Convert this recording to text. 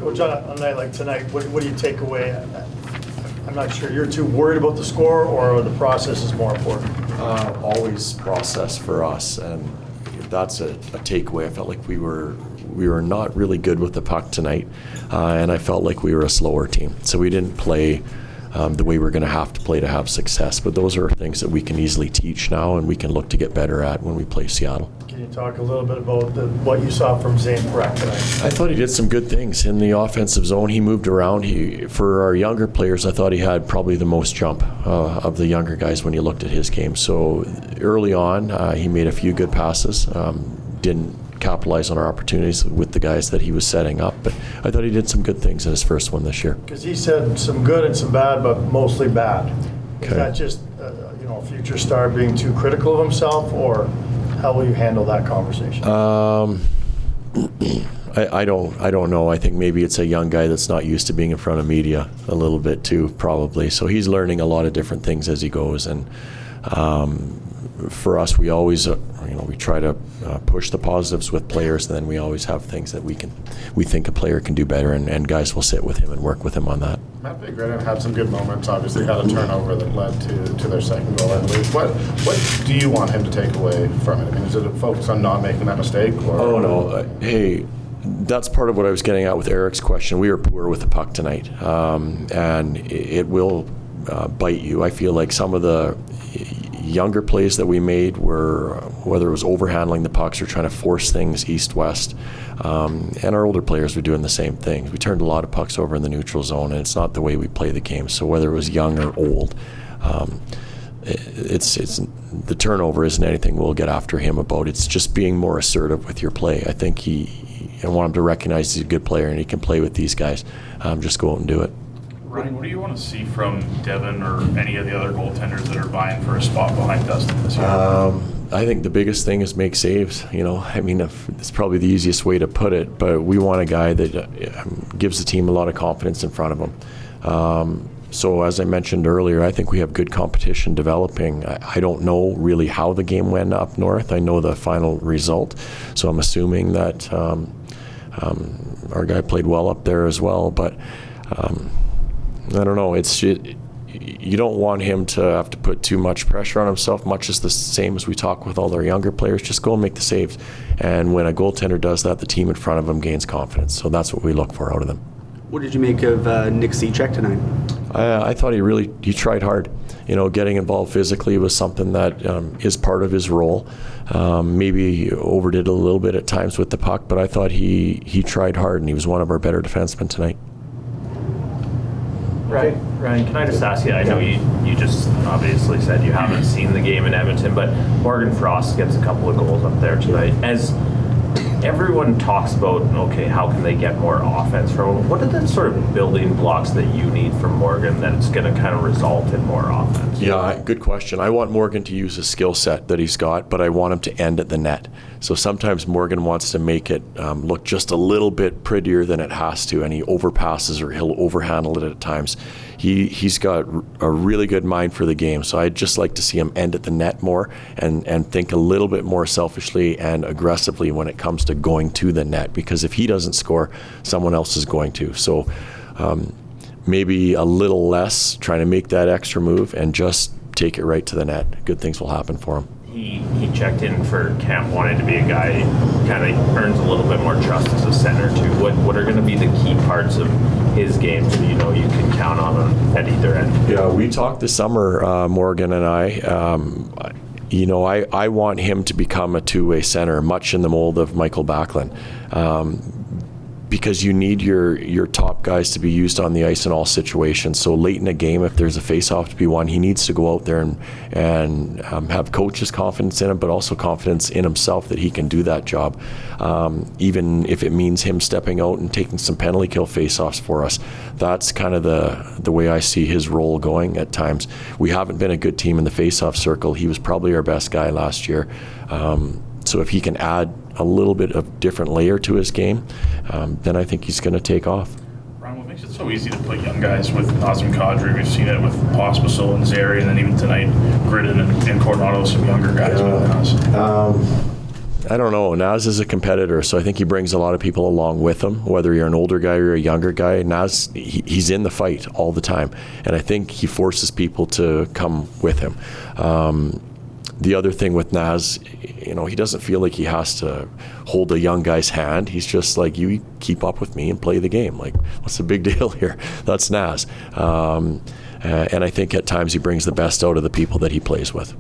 Coach, on a night like tonight, what do you take away? I'm not sure. You're too worried about the score, or the process is more important? Always process for us, and that's a takeaway. I felt like we were not really good with the puck tonight, and I felt like we were a slower team. So we didn't play the way we're going to have to play to have success. But those are things that we can easily teach now, and we can look to get better at when we play Seattle. Can you talk a little bit about what you saw from Zane Parekh tonight? I thought he did some good things in the offensive zone. He moved around. For our younger players, I thought he had probably the most jump of the younger guys when you looked at his game. So early on, he made a few good passes. Didn't capitalize on our opportunities with the guys that he was setting up, but I thought he did some good things in his first one this year. Because he said some good and some bad, but mostly bad. Okay. Is that just a future star being too critical of himself, or how will you handle that conversation? I don't know. I think maybe it's a young guy that's not used to being in front of media a little bit too, probably. So he's learning a lot of different things as he goes, and for us, we always we try to push the positives with players, and then we always have things that we think a player can do better, and guys will sit with him and work with him on that. Matt Vigran had some good moments. Obviously, had a turnover that led to their second goal, I believe. What do you want him to take away from it? I mean, is it a focus on not making that mistake? Or? Oh no, hey. That's part of what I was getting at with Eric's question. We were poor with the puck tonight, and it will bite you. I feel like some of the younger plays that we made were, whether it was overhandling the pucks or trying to force things east-west, and our older players were doing the same thing. We turned a lot of pucks over in the neutral zone, and it's not the way we play the game. So whether it was young or old, it's the turnover isn't anything we'll get after him about. It's just being more assertive with your play. I think I want him to recognize he's a good player and he can play with these guys. Just go out and do it. Ryan, what do you want to see from Devin or any of the other goaltenders that are vying for a spot behind Dustin this year? I think the biggest thing is make saves. I mean, it's probably the easiest way to put it, but we want a guy that gives the team a lot of confidence in front of him. So as I mentioned earlier, I think we have good competition developing. I don't know really how the game went up north. I know the final result, so I'm assuming that our guy played well up there as well, but I don't know. You don't want him to have to put too much pressure on himself, much as the same as we talk with all our younger players. Just go and make the saves. And when a goaltender does that, the team in front of him gains confidence. So that's what we look for out of them. What did you make of Nick Cechek tonight? I thought he tried hard. Getting involved physically was something that is part of his role. Maybe overdid a little bit at times with the puck, but I thought he tried hard, and he was one of our better defensemen tonight. Ryan, can I just ask you, I know you just obviously said you haven't seen the game in Edmonton, but Morgan Frost gets a couple of goals up there tonight. As everyone talks about, okay, how can they get more offense from him? What are the sort of building blocks that you need from Morgan that's going to kind of result in more offense? Yeah, good question. I want Morgan to use his skill set that he's got, but I want him to end at the net. So sometimes Morgan wants to make it look just a little bit prettier than it has to, and he overpasses or he'll overhandle it at times. He's got a really good mind for the game, so I'd just like to see him end at the net more and think a little bit more selfishly and aggressively when it comes to going to the net, because if he doesn't score, someone else is going to. So maybe a little less, trying to make that extra move and just take it right to the net. Good things will happen for him. He checked in for camp wanting to be a guy who kind of earns a little bit more trust as a center too. What are going to be the key parts of his game that you can count on at either end? Yeah, we talked this summer, Morgan and I. I want him to become a two-way center, much in the mold of Michael Backlund. Because you need your top guys to be used on the ice in all situations. So late in a game, if there's a face-off to be won, he needs to go out there and have coaches' confidence in him, but also confidence in himself that he can do that job. Even if it means him stepping out and taking some penalty kill face-offs for us. That's kind of the way I see his role going at times. We haven't been a good team in the face-off circle. He was probably our best guy last year. So if he can add a little bit of different layer to his game, then I think he's going to take off. Ryan, what makes it so easy to put young guys with Nazem Kadri? We've seen it with Pospisil and Zary, and then even tonight, Gridden and Coronado, some younger guys with us. I don't know. Naz is a competitor, so I think he brings a lot of people along with him, whether you're an older guy or a younger guy. Naz, he's in the fight all the time, and I think he forces people to come with him. The other thing with Naz, you know, he doesn't feel like he has to hold a young guy's hand. He's just like, you keep up with me and play the game. Like, what's the big deal here? That's Naz. And I think at times he brings the best out of the people that he plays with.